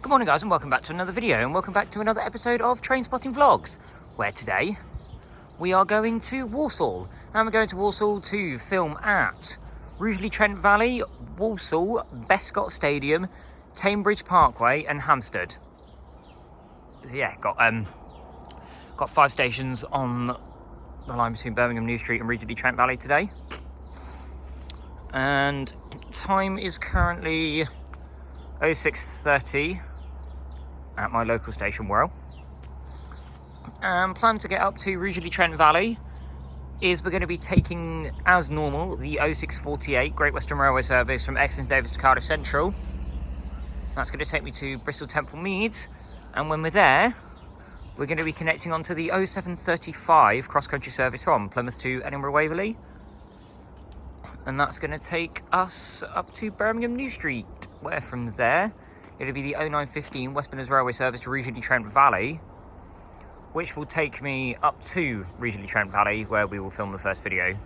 Good morning guys and welcome back to another video and welcome back to another episode of Train Spotting Vlogs, where today we are going to Walsall, and we're going to Walsall to film at Rugeley Trent Valley, Walsall, Bescot Stadium, Tame Bridge Parkway and Hamstead. So yeah, got 5 stations on the line between Birmingham New Street and Rugeley Trent Valley today. And time is currently 06:30 at my local station, Wirral. Plan to get up to Rugeley Trent Valley is we're going to be taking, as normal, the 0648 Great Western Railway service from Exton Davis to Cardiff Central. That's going to take me to Bristol Temple Meads, and when we're there, we're going to be connecting onto the 0735 CrossCountry service from Plymouth to Edinburgh Waverley. And that's going to take us up to Birmingham New Street, where from there it'll be the 0915 West Midlands Railway service to Rugeley Trent Valley, which will take me up to Rugeley Trent Valley, where we will film the first video.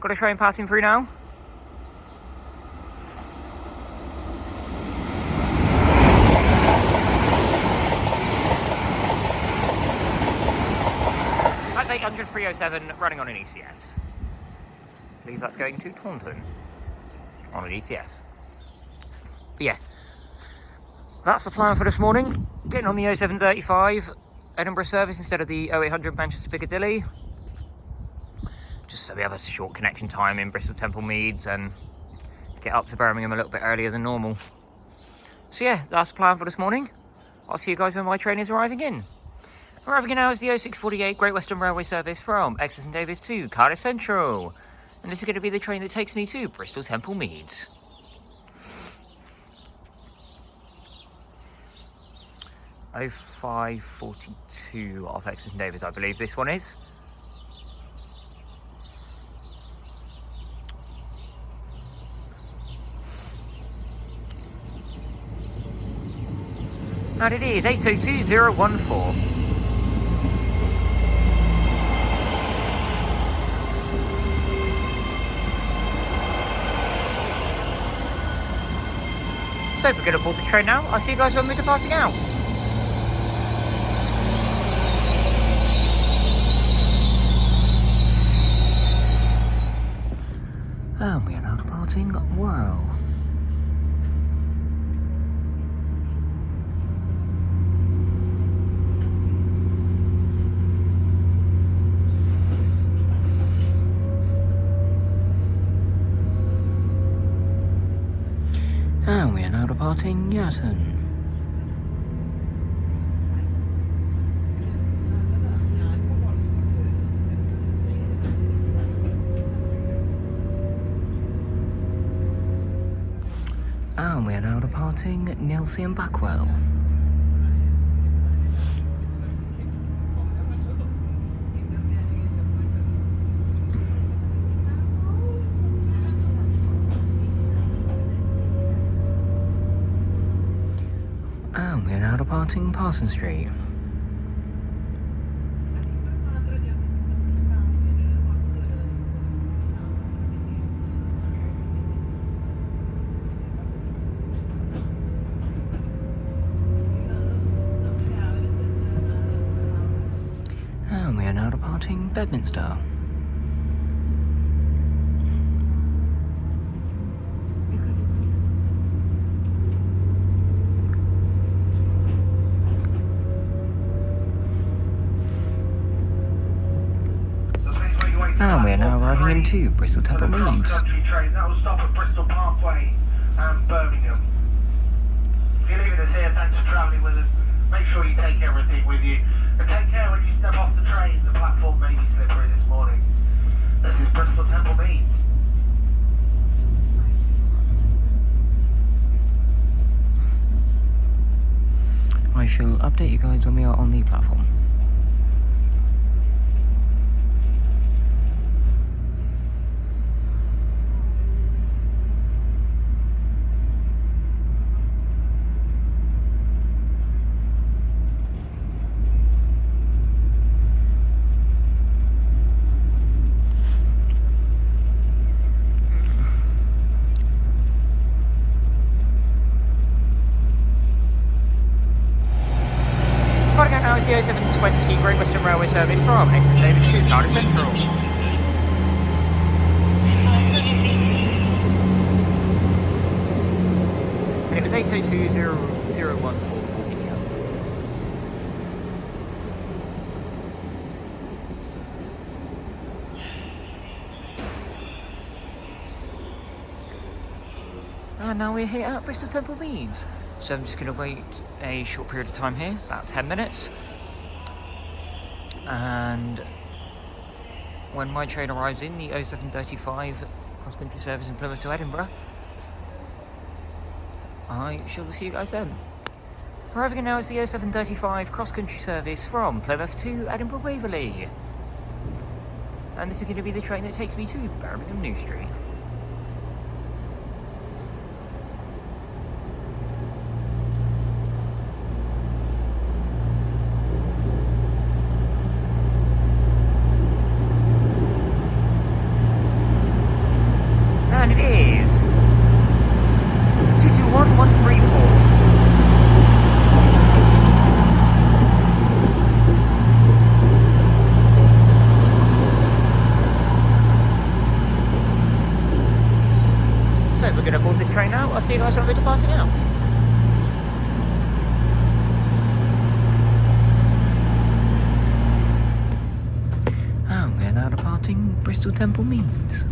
Got a train passing through now. That's 800 307 running on an ECS. I believe that's going to Taunton on an ECS. But yeah, that's the plan for this morning. Getting on the 0735 Edinburgh service instead of the 0800 Manchester Piccadilly, just so we have a short connection time in Bristol Temple Meads and get up to Birmingham a little bit earlier than normal. So yeah, that's the plan for this morning. I'll see you guys when my train is arriving in. Arriving in now is the 0648 Great Western Railway service from Exton Davis to Cardiff Central. And this is going to be the train that takes me to Bristol Temple Meads. Oh 0542 off Exton Davis, I believe this one is. And it is 802014. So we're going to board this train now. I'll see you guys when we're departing out. And we are now departing Wirral. And we are now departing Yatton. And we are now departing Nilsea and Backwell. And we are now departing Parson Street. And we are now departing Bedminster. And we are now arriving into Bristol Temple Meads. CrossCountry train that will stop at Bristol Parkway and Birmingham. If you're leaving us here, thanks for travelling with us. Make sure you take everything with you. And take care when you step off the train. The platform may be slippery this morning. This is Bristol Temple Meads. I shall update you guys when we are on the platform. is the 0720 Great Western Railway service from Exeter Davis to Cardiff Central. And it was 802.014. And now we're here at Bristol Temple Meads. So I'm just going to wait a short period of time here, about 10 minutes. And when my train arrives in, the 0735 cross-country service in Plymouth to Edinburgh, I shall see you guys then. Arriving in now is the 0735 cross-country service from Plymouth to Edinburgh Waverley. And this is going to be the train that takes me to Birmingham New Street. And it is 221134. So we're going to board this train now. I'll see you guys when we're departing out. And we're now departing Bristol Temple Meads.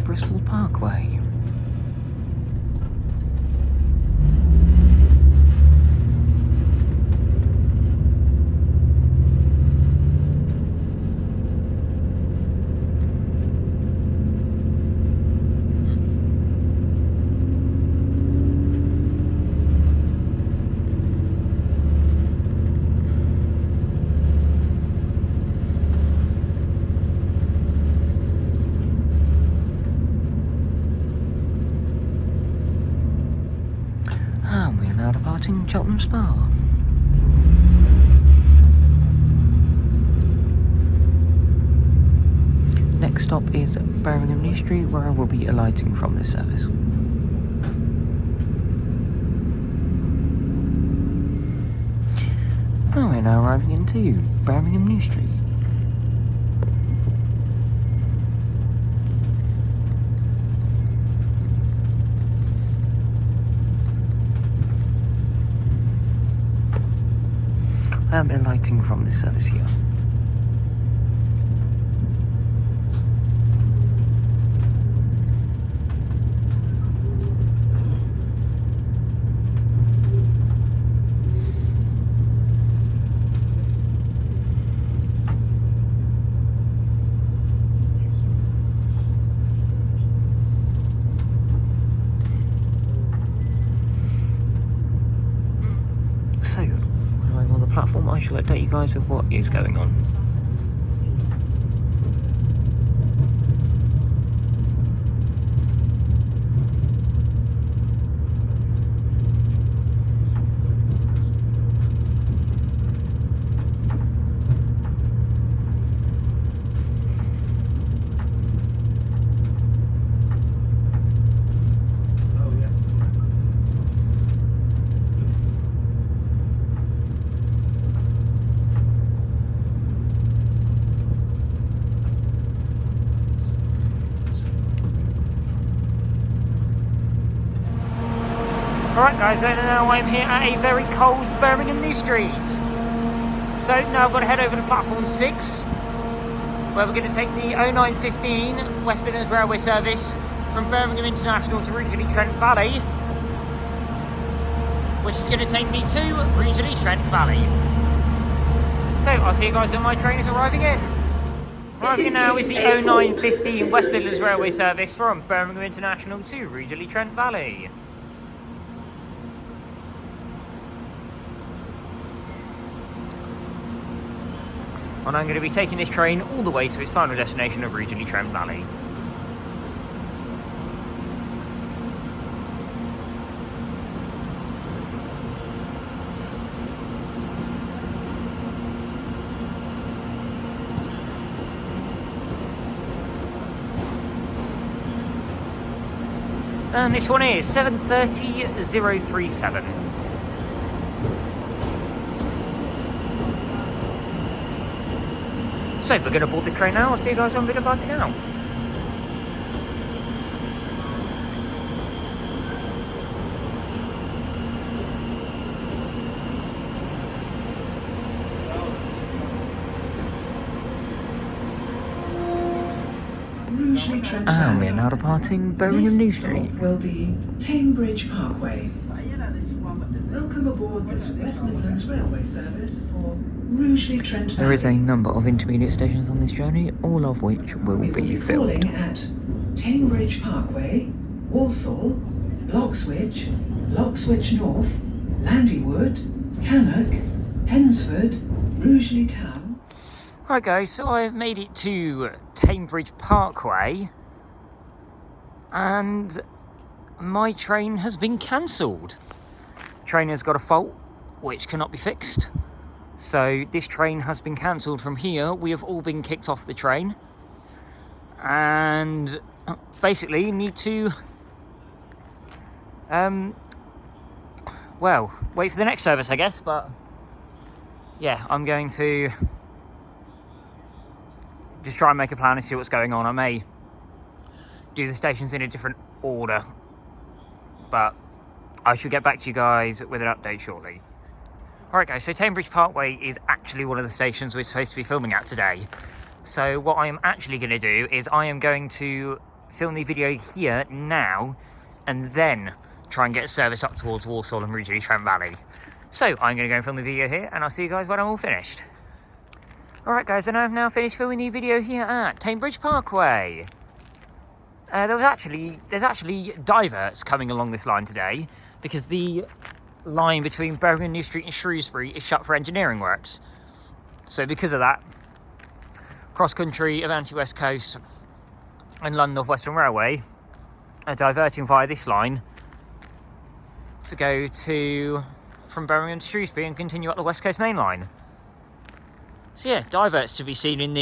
Bristol Parkway. Cheltenham Spa. Next stop is Birmingham New Street, where I will be alighting from this service. Oh, we're now arriving into Birmingham New Street. I'm alighting from this service here. Platform, I shall update you guys with what is going on. Alright guys, so now I'm here at a very cold Birmingham New Street. So now I've got to head over to platform 6, where we're going to take the 0915 West Midlands Railway service from Birmingham International to Rugeley Trent Valley, which is going to take me to Rugeley Trent Valley. So I'll see you guys when my train is arriving in. Arriving in now is the 0915 West Midlands Railway service from Birmingham International to Rugeley Trent Valley. And I'm going to be taking this train all the way to its final destination of Rugeley Trent Valley. And this one is 7:30:037. So we're going to board this train now. I'll see you guys when we're departing out. Rugeley Trent And Valley. we're now departing Birmingham New Next Street. stop will be Tame Bridge Parkway. Welcome aboard this West Midlands Railway service for Rugeley Trent Valley. There is a number of intermediate stations on this journey, all of which will We will be be filled. calling at Tame Bridge Parkway, Walsall, Lockswich, Lockswich North, Landywood, Cannock, Pensford, Rugeley Town. Alright guys, so I've made it to Tame Bridge Parkway and my train has been cancelled. Train has got a fault which cannot be fixed. So this train has been cancelled from here. We have all been kicked off the train and basically need to well, wait for the next service I guess, but yeah, I'm going to just try and make a plan and see what's going on. I may do the stations in a different order, but I shall get back to you guys with an update shortly. Alright guys, so Tame Bridge Parkway is actually one of the stations we're supposed to be filming at today. So what I am actually going to do is I am going to film the video here now and then try and get a service up towards Walsall and Rugeley Trent Valley. So I'm going to go and film the video here and I'll see you guys when I'm all finished. Alright guys, and I've now finished filming the video here at Tame Bridge Parkway. There's actually diverts coming along this line today because the line between Birmingham New Street and Shrewsbury is shut for engineering works. So because of that, CrossCountry, Avanti West Coast and London North Western Railway are diverting via this line to go from Birmingham to Shrewsbury and continue up the West Coast Main Line. So yeah, diverts to be seen in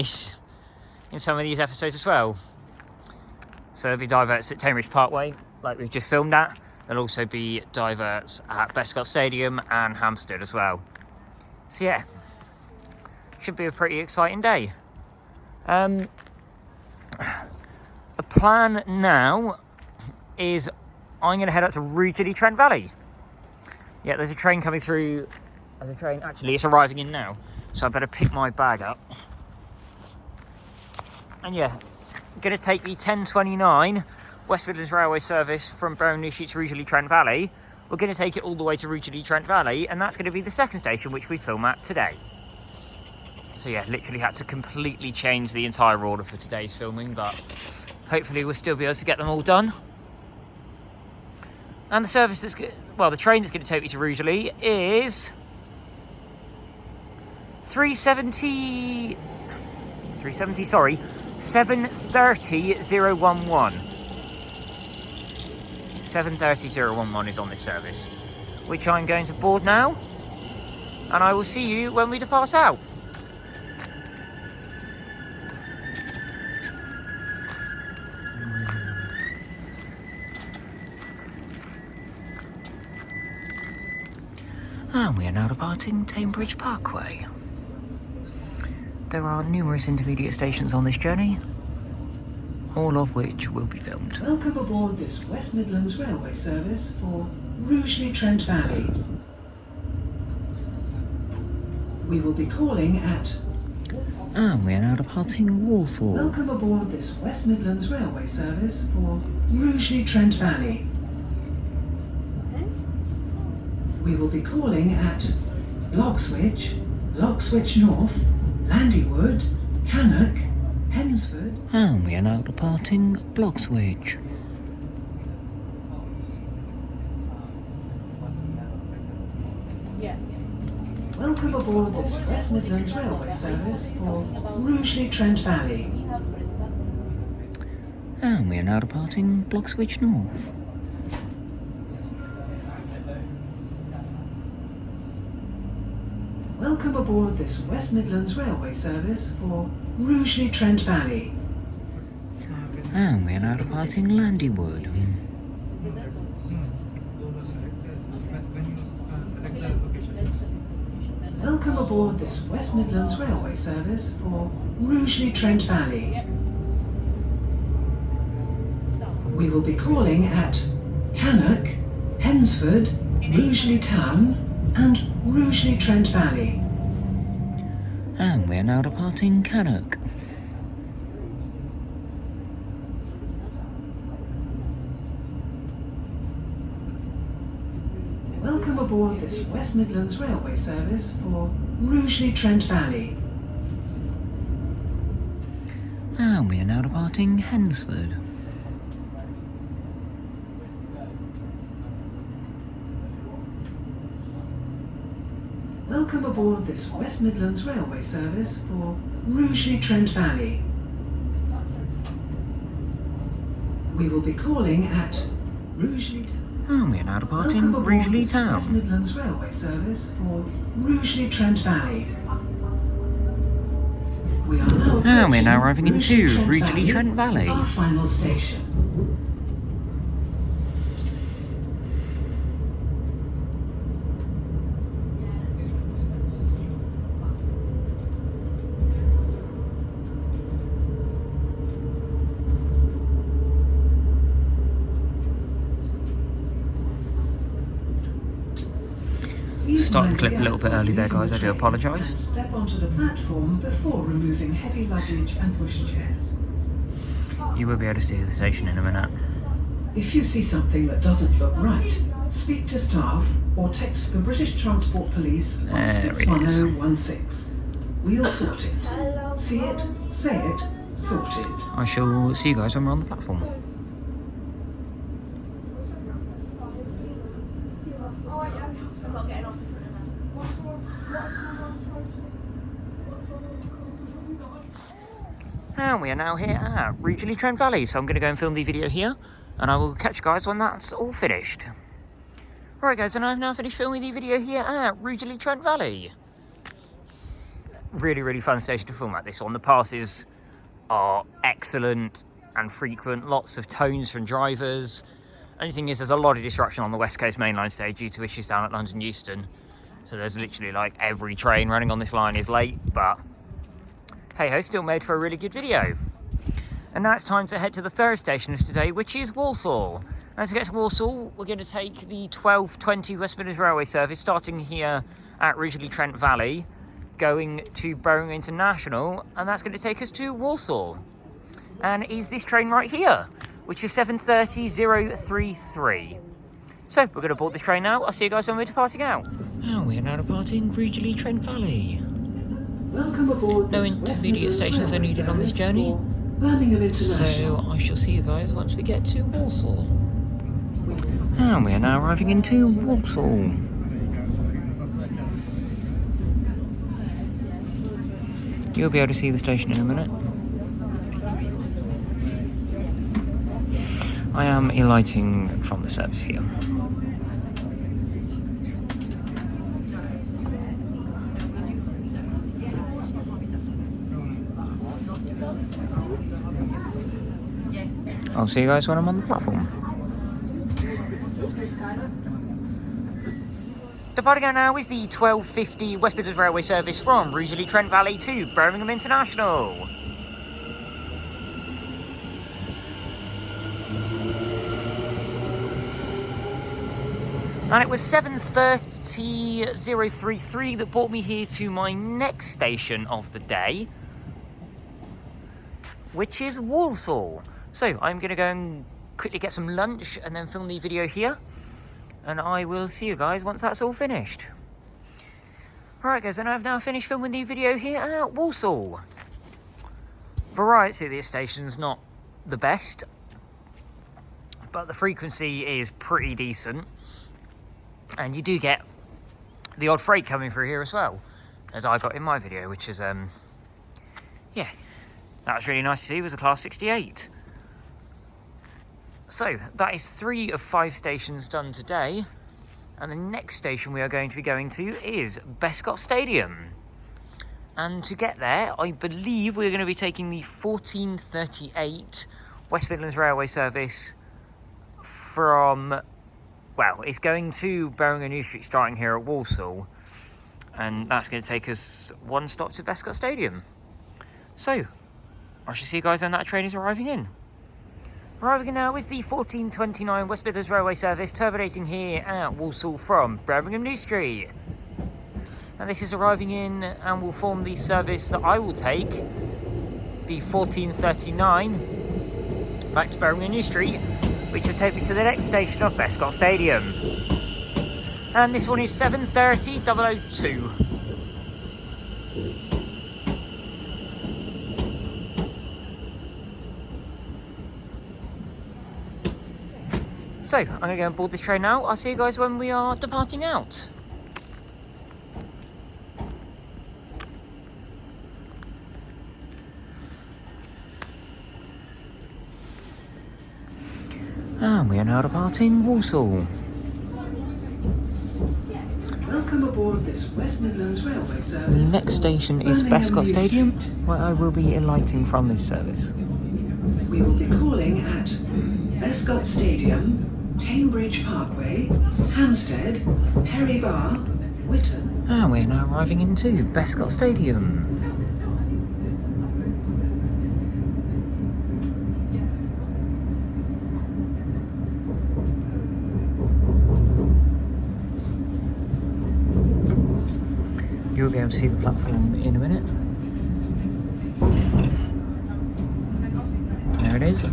some of these episodes as well. So there'll be diverts at Tame Bridge Parkway, like we've just filmed at. There'll also be diverts at Bescot Stadium and Hamstead as well. So yeah, should be a pretty exciting day. The plan now is I'm going to head up to Rugeley Trent Valley. Yeah, there's a train coming through. Actually, it's arriving in now. So I better pick my bag up. And yeah, I'm going to take the 10:29 West Midlands Railway service from Birmingham New Street to Rugeley Trent Valley. We're going to take it all the way to Rugeley Trent Valley, and that's going to be the second station which we film at today. So yeah, literally had to completely change the entire order for today's filming, but hopefully we'll still be able to get them all done. And the service the train that's going to take me to Rugeley is 7:30:011. 7:30:011 is on this service, which I'm going to board now, and I will see you when we depart out. And we are now departing Tame Bridge Parkway. There are numerous intermediate stations on this journey, all of which will be filmed. Welcome aboard this West Midlands Railway service for Rugeley Trent Valley. We will be calling at... And we are now departing Walsall. Welcome aboard this West Midlands Railway service for Rugeley Trent Valley. We will be calling at Lockswich, Lockswich North, Landywood, Cannock, Pensford. And we are now departing Bloxwich. Welcome aboard this West Midlands Railway service for Rugeley Trent Valley. And we are now departing Bloxwich North. Welcome aboard this West Midlands Railway service for Rugeley Trent Valley. And we are now departing Landywood. Welcome aboard this West Midlands Railway service for Rugeley Trent Valley. We will be calling at Cannock, Hensford, Rugeley Town and Rugeley Trent Valley. And we are now departing Cannock. Welcome aboard this West Midlands Railway service for Rugeley Trent Valley. And we are now departing Hensford. Welcome aboard this West Midlands Railway service for Rugeley Trent Valley. We will be calling at Rugeley Town. And we are now departing Welcome aboard Rugeley this West Town. Midlands Railway service for Rugeley Trent Valley. We are now And we are now arriving approaching into Rugeley Trent Valley. our final station. Started the clip a little bit early there, guys, I do apologise. Step onto the platform before removing heavy luggage and pushchairs. You will be able to see the station in a minute. If you see something that doesn't look right, speak to staff or text the British Transport Police on There it is. 61016. We'll sort it. See it, say it, sorted. I shall see you guys when we're on the platform. And we are now here at Rugeley Trent Valley, so I'm going to go and film the video here, and I will catch you guys when that's all finished. Right guys, and I've now finished filming the video here at Rugeley Trent Valley. Really fun station to film at, this one. The passes are excellent and frequent, lots of tones from drivers. Only thing is, there's a lot of disruption on the West Coast mainline stage due to issues down at London Euston. So there's literally like every train running on this line is late, but hey ho, still made for a really good video. And now it's time to head to the third station of today, which is Walsall. As we get to Walsall, we're going to take the 12:20 West Midlands Railway service, starting here at Rugeley Trent Valley, going to Birmingham International, and that's going to take us to Walsall. And is this train right here, which is 7:30:33. So we're going to board the train now. I'll see you guys when we're departing out. And we are now departing Rugeley Trent Valley. Welcome aboard No this intermediate West stations are Midlands needed on this Railway journey, service for Birmingham International. so I shall see you guys once we get to Walsall. And we are now arriving into Walsall. You'll be able to see the station in a minute. I am alighting from the service here. I'll see you guys when I'm on the platform. Departing out now is the 12:50 West Midlands Railway service from Rugeley Trent Valley to Birmingham International. And it was 7:30:33 that brought me here to my next station of the day, which is Walsall. So I'm going to go and quickly get some lunch and then film the video here, and I will see you guys once that's all finished. Alright guys, and I've now finished filming the video here at Walsall. Variety of the station's not the best, but the frequency is pretty decent, and you do get the odd freight coming through here as well, as I got in my video, which is, yeah, that was really nice to see. It was a Class 68. So, that is 3 of 5 stations done today. And the next station we are going to be going to is Bescot Stadium. And to get there, I believe we're going to be taking the 1438 West Midlands Railway service from, well, it's going to Birmingham New Street starting here at Walsall. And that's going to take us 1 stop to Bescot Stadium. So, I shall see you guys when that train is arriving in. Arriving in now is the 1429 West Midlands Railway service, terminating here at Walsall from Birmingham New Street. And this is arriving in and will form the service that I will take, the 1439, back to Birmingham New Street, which will take me to the next station of Bescot Stadium. And this one is 7:30:02. So, I'm going to go and board this train now. I'll see you guys when we are departing out. And we are now departing Walsall. Welcome aboard this West Midlands Railway service. The next station is Birmingham Bescot New Stadium, Street. where I will be alighting from this service. We will be calling at Bescot Stadium, Tame Bridge Parkway, Hamstead, Perry Bar, Whitton. And we're now arriving into Bescot Stadium. You'll be able to see the platform in a minute. There it is.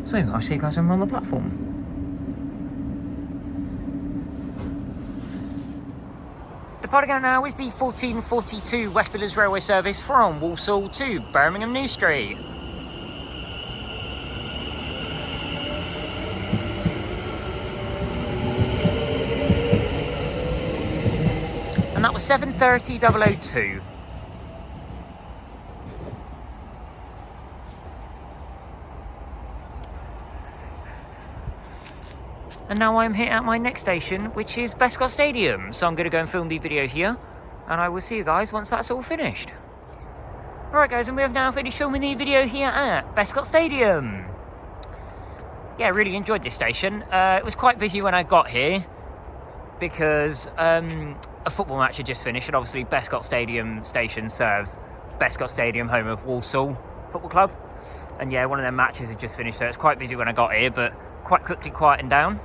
So, I'll see you guys when we're on the platform. Departing out now is the 1442 West Midlands Railway service from Walsall to Birmingham New Street. And that was 7:30:02. And now I'm here at my next station, which is Bescot Stadium. So I'm going to go and film the video here, and I will see you guys once that's all finished. Alright guys, and we have now finished filming the video here at Bescot Stadium. Yeah, I really enjoyed this station. It was quite busy when I got here, because a football match had just finished, and obviously Bescot Stadium station serves Bescot Stadium, home of Walsall Football Club. And yeah, one of their matches had just finished, so it's quite busy when I got here, but quite quickly quietened down.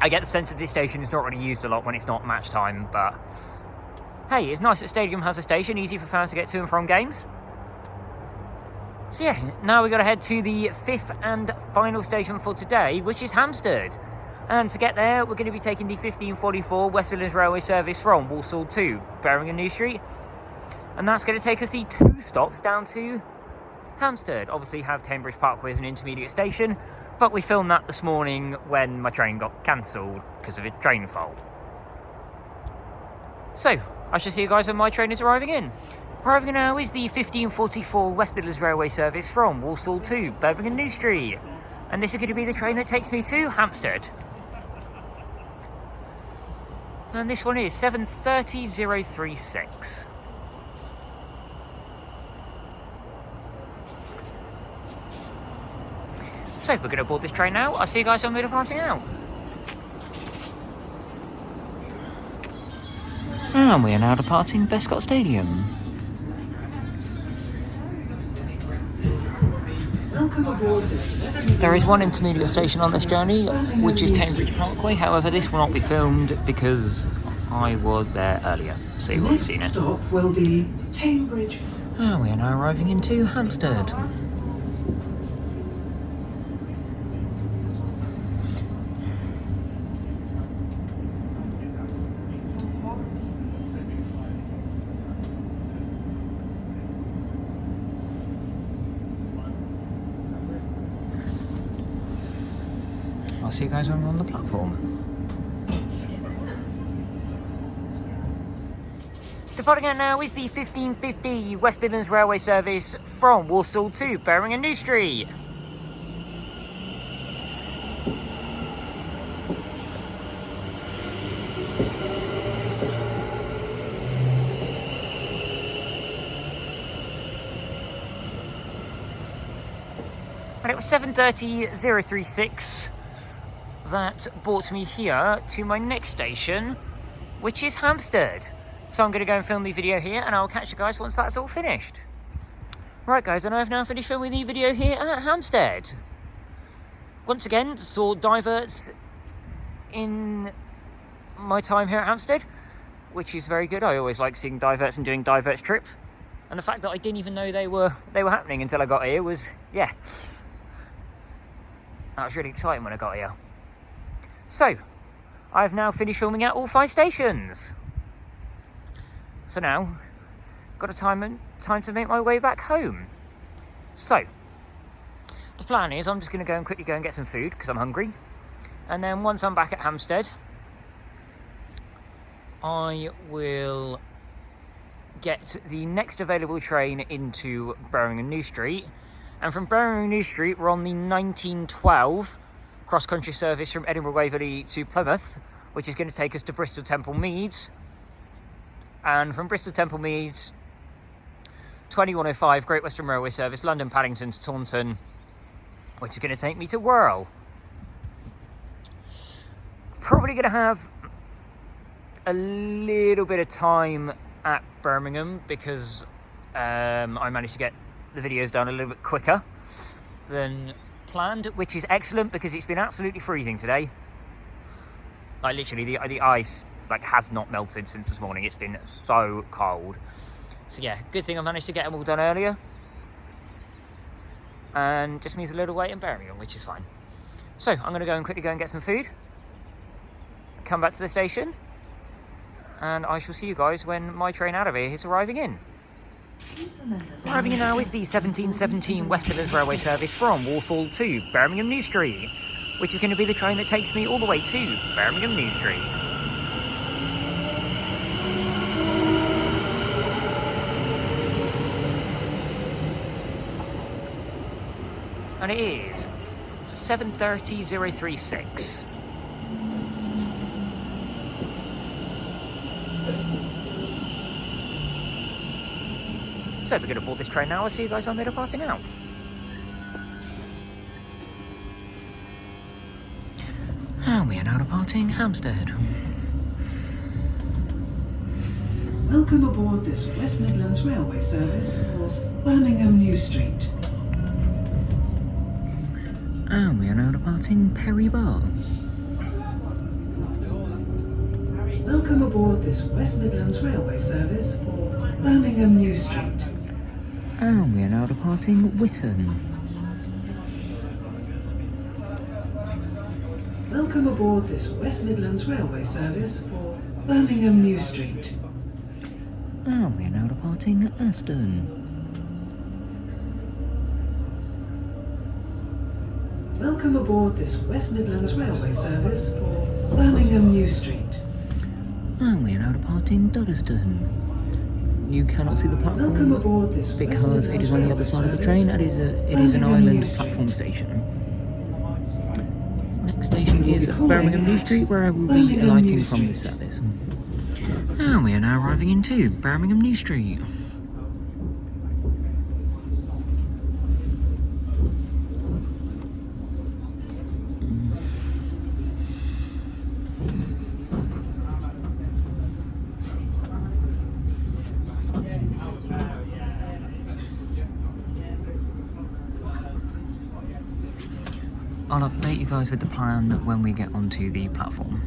I get the sense that this station is not really used a lot when it's not match time, but hey, it's nice that Stadium has a station, easy for fans to get to and from games. So yeah, now we've got to head to the 5th and final station for today, which is Hamstead. And to get there, we're going to be taking the 1544 West Midlands Railway service from Walsall to Birmingham New Street. And that's going to take us the 2 stops down to Hamstead. Obviously have Tame Bridge Parkway as an intermediate station, but we filmed that this morning when my train got cancelled because of a train fault. So, I shall see you guys when my train is arriving in. Arriving now is the 1544 West Midlands Railway service from Walsall to Birmingham New Street. And this is going to be the train that takes me to Hamstead. And this one is 7:30:36. So we're going to board this train now. I'll see you guys when we're departing out. And we are now departing Bescot Stadium. Welcome aboard this There is one intermediate station on this journey, which is Tame Bridge Parkway. However, this will not be filmed because I was there earlier, so you've already seen it. Next stop will be Tame Bridge. And we are now arriving into Hamstead. I'll see you guys when we're on the platform. Departing out now is the 1550 West Midlands Railway service from Walsall to Birmingham New Street. And it was 7:30.036 that brought me here to my next station, which is Hamstead. So I'm going to go and film the video here, and I'll catch you guys once that's all finished. Right guys, and I've now finished filming the video here at Hamstead. Once again, saw diverts in my time here at Hamstead, which is very good. I always like seeing diverts and doing diverts trip. And the fact that I didn't even know they were happening until I got here was, yeah. That was really exciting when I got here. So, I've now finished filming at all 5 stations. So now, got a time to make my way back home. So, the plan is I'm just going to go and quickly get some food because I'm hungry. And then once I'm back at Hamstead, I will get the next available train into Birmingham New Street. And from Birmingham New Street, we're on the 1912 CrossCountry service from Edinburgh Waverley to Plymouth, which is going to take us to Bristol Temple Meads. And from Bristol Temple Meads, 2105 Great Western Railway service, London Paddington to Taunton, which is going to take me to Wirral. Probably going to have a little bit of time at Birmingham because I managed to get the videos done a little bit quicker than planned, which is excellent because it's been absolutely freezing today. Like literally the ice has not melted since this morning. It's been so cold. So yeah, good thing I managed to get them all done earlier. And just means a little wait in Birmingham, which is fine. So I'm going to quickly go and get some food, come back to the station, and I shall see you guys when my train out of here is arriving in. Arriving in now is the 1717 West Midlands Railway service from Walsall to Birmingham New Street, which is going to be the train that takes me all the way to Birmingham New Street. And it is 7:30.036. So if we're going to board this train now, I'll see you guys when we're departing out. And we are now departing Hamstead. Welcome aboard this West Midlands Railway service for Birmingham New Street. And we are now departing Perry Bar. Welcome aboard this West Midlands Railway service for Birmingham New Street. And we are now departing Whitton. Welcome aboard this West Midlands Railway service for Birmingham New Street. And we are now departing Aston. Welcome aboard this West Midlands Railway service for Birmingham New Street. And we are now departing Duddeston. You cannot see the Welcome platform aboard this because it is on the other side of the train. It is an island platform station. Next station is Birmingham New Street, where I will be alighting from this service. And we are now arriving into Birmingham New Street. I'll update you guys with the plan when we get onto the platform.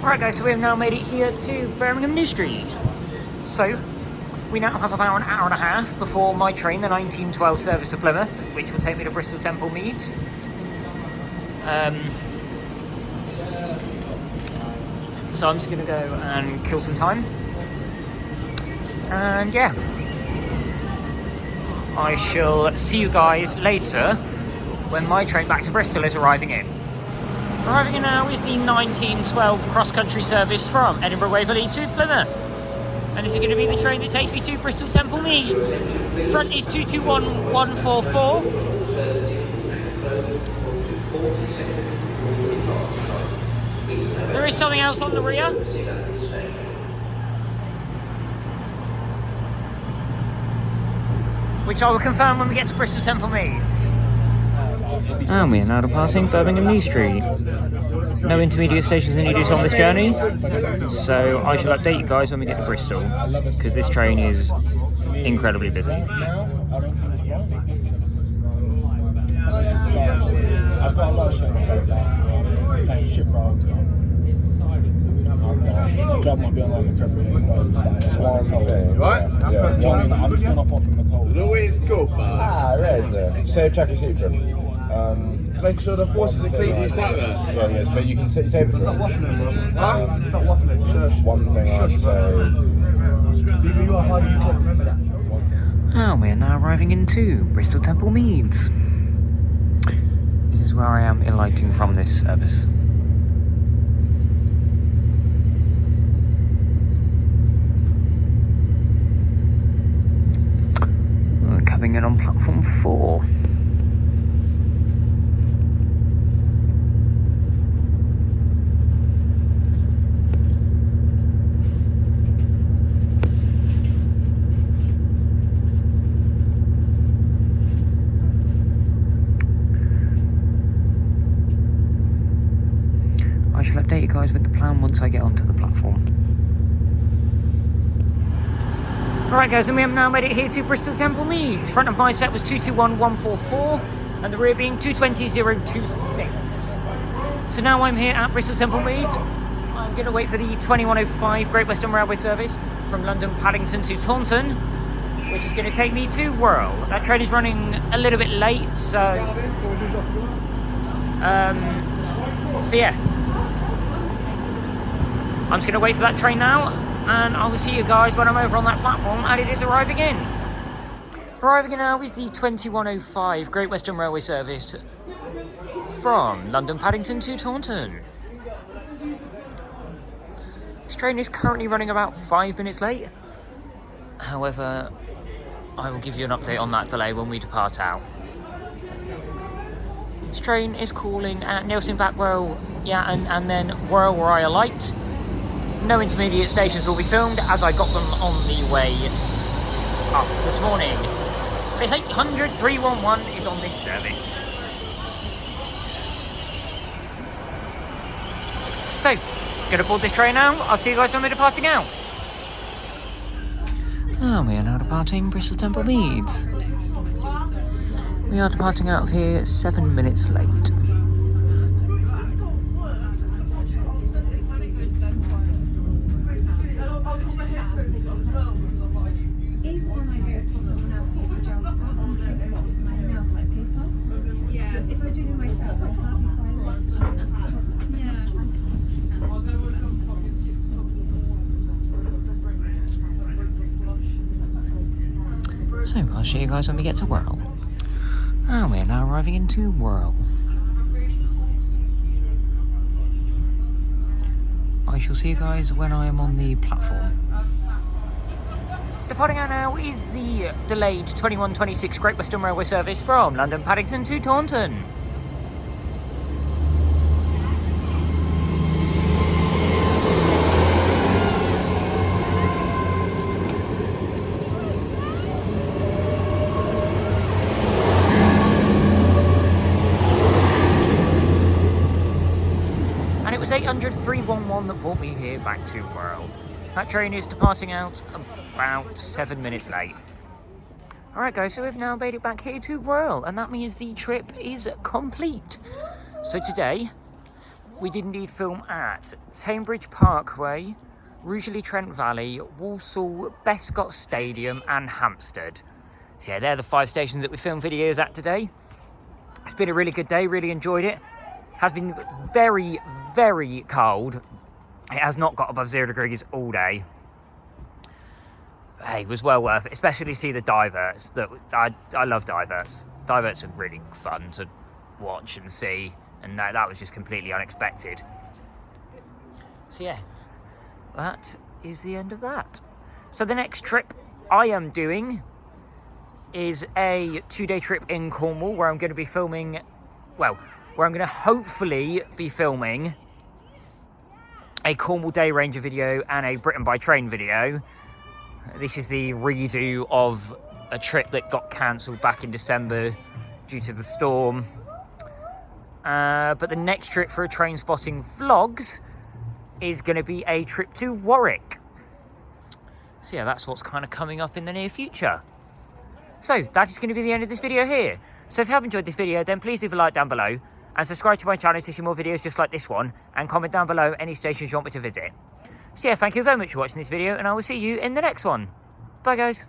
Right guys, so we have now made it here to Birmingham New Street. So, we now have about an hour and a half before my train, the 1912 service of Plymouth, which will take me to Bristol Temple Meads. So I'm just going to go and kill some time. And yeah, I shall see you guys later when my train back to Bristol is arriving in. Arriving in now is the 1912 cross-country service from Edinburgh Waverley to Plymouth. And this is going to be the train that takes me to Bristol Temple Meads. Front is 221144. There is something else on the rear. Which I will confirm when we get to Bristol Temple Meads. And we are now departing Birmingham New Street. No intermediate stations introduced on this journey, so I shall update you guys when we get to Bristol, because this train is incredibly busy. I've got a lot of shit on like ship road. The job might be on like in February, it's one toll. Right? Yeah. Johnny, I'm just gonna fuck him a toll. No way it's good, man. There's Save track your seat for him. Make sure the forces are clean. You sat there. Yeah, yes, but you can save it for him. Huh? Stop waffling. Shush. One thing I'd say. You are hard to talk, remember that. And we are now arriving into Bristol Temple Meads. This is where I am alighting from this service. We're coming in on platform 4. I shall update you guys with the plan once I get onto the platform. Alright guys, and we have now made it here to Bristol Temple Meads. Front of my set was 221144 and the rear being 220026. So now I'm here at Bristol Temple Meads. I'm going to wait for the 2105 Great Western Railway service from London Paddington to Taunton, which is going to take me to Whirl. That train is running a little bit late, so yeah. I'm just going to wait for that train now, and I will see you guys when I'm over on that platform and it is arriving in. Arriving in now is the 2105 Great Western Railway service from London Paddington to Taunton. This train is currently running about 5 minutes late. However, I will give you an update on that delay when we depart out. This train is calling at Nelson Backwell, and then Whirl where I alight. No intermediate stations will be filmed as I got them on the way up this morning. It's 800 311 is on this service. So, gonna board this train now. I'll see you guys when we're departing out. And we are now departing Bristol Temple Meads. We are departing out of here 7 minutes late. So I'll show you guys when we get to Whirl. And we're now arriving into Whirl. I shall see you guys when I am on the platform. Departing out now is the delayed 2126 Great Western Railway service from London Paddington to Taunton. It was 800 311 that brought me here back to Whirl. That train is departing out about 7 minutes late. Alright guys, so we've now made it back here to Whirl, and that means the trip is complete. So today, we did indeed film at Tame Bridge Parkway, Rugeley Trent Valley, Walsall, Bescot Stadium and Hamstead. So yeah, they're the 5 stations that we filmed videos at today. It's been a really good day, really enjoyed it. Has been very, very cold. It has not got above 0 degrees all day. But hey, it was well worth it, especially to see the diverts. I love diverts. Diverts are really fun to watch and see, and that was just completely unexpected. So yeah, that is the end of that. So the next trip I am doing is a 2-day trip in Cornwall, where I'm going to be filming, well, where I'm going to hopefully be filming a Cornwall Day Ranger video and a Britain by Train video. This is the redo of a trip that got cancelled back in December due to the storm. But the next trip for a train spotting vlogs is going to be a trip to Warwick. So yeah, that's what's kind of coming up in the near future. So that is going to be the end of this video here. So if you have enjoyed this video, then please leave a like down below and subscribe to my channel to see more videos just like this one, and comment down below any stations you want me to visit. So yeah, thank you very much for watching this video, and I will see you in the next one. Bye guys.